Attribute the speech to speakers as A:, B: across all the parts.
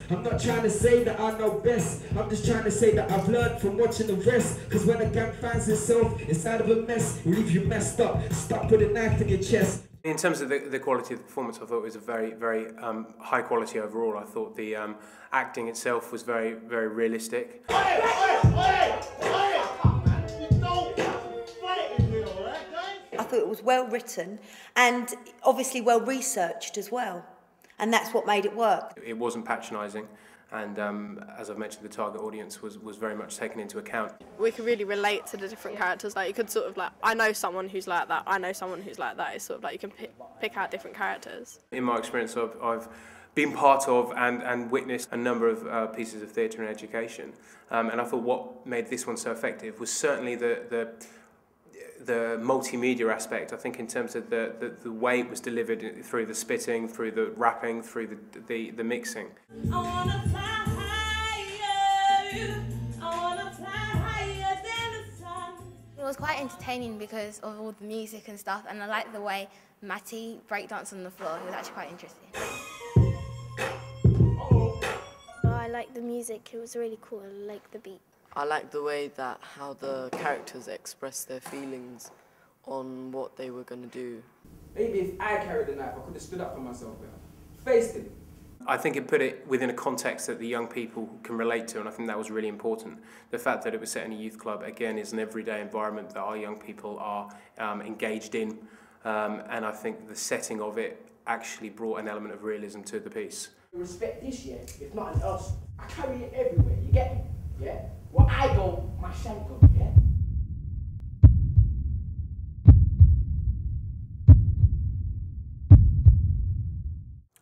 A: I'm not trying to say that I know best, I'm just trying to say that I've learned from watching the rest. Cause when a gang finds itself inside of a mess, it will leave you messed up, stuck with a knife in your chest.
B: In terms of the quality of the performance, I thought it was a very high quality overall. I thought the acting itself was very realistic.
C: I thought it was well written and obviously well researched as well, and that's what made it work.
B: It wasn't patronising, and as I've mentioned, the target audience was very much taken into account.
D: We could really relate to the different characters. Like you could sort of like, I know someone who's like that, I know someone who's like that. It's sort of like you can pick out different characters.
B: In my experience, I've been part of and witnessed a number of pieces of theatre and education, and I thought what made this one so effective was certainly the multimedia aspect. I think in terms of the way it was delivered through the spitting, through the rapping, through the mixing.
E: I wanna fly higher, I wanna fly higher than the sun.
F: It was quite entertaining because of all the music and stuff, and I liked the way Matty breakdanced on the floor. It was actually quite interesting.
G: I liked the music, it was really cool, I liked the beat.
H: I like the way that how the characters expressed their feelings on what they were going to do.
I: Maybe if I carried the knife, I could have stood up for myself better. Faced him.
B: I think it put it within a context that the young people can relate to, and I think that was really important. The fact that it was set in a youth club, again, is an everyday environment that our young people are engaged in, and I think the setting of it actually brought an element of realism to the piece.
J: Respect this, yeah, if nothing else, I carry it everywhere, you get me? Yeah? Where I go, my shank go, yeah?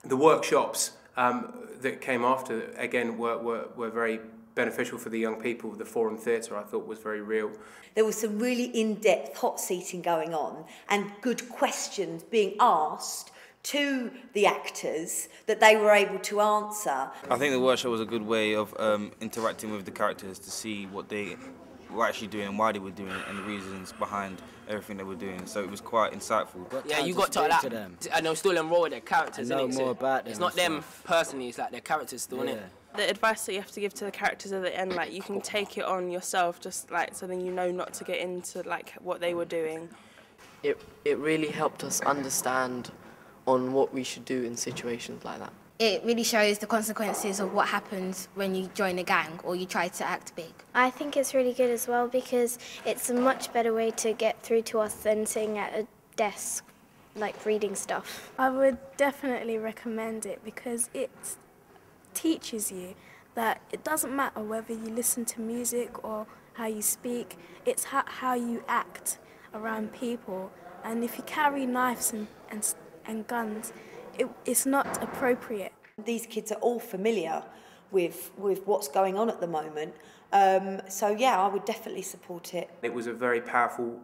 B: The workshops that came after, again, were very beneficial for the young people. The forum theatre, I thought, was very real.
C: There was some really in-depth hot seating going on and good questions being asked to the actors that they were able to answer.
K: I think the workshop was a good way of interacting with the characters to see what they were actually doing and why they were doing it and the reasons behind everything they were doing. So it was quite insightful.
L: Yeah, you got to like, and they'll still enroll their characters.
M: I know more about them.
L: It's not them personally, it's like their characters still, innit?
D: The advice that you have to give to the characters at the end, like you can take it on yourself, just like so then you know not to get into like what they were doing.
H: It really helped us understand on what we should do in situations like that.
F: It really shows the consequences of what happens when you join a gang or you try to act big.
G: I think it's really good as well because it's a much better way to get through to us than sitting at a desk, like reading stuff.
N: I would definitely recommend it because it teaches you that it doesn't matter whether you listen to music or how you speak, it's how you act around people. And if you carry knives and guns, it's not appropriate.
C: These kids are all familiar with what's going on at the moment, so yeah, I would definitely support it.
B: It was a very powerful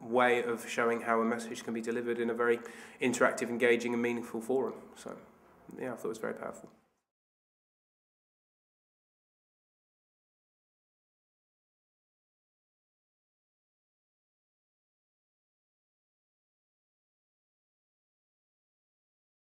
B: way of showing how a message can be delivered in a very interactive, engaging and meaningful forum. So yeah, I thought it was very powerful.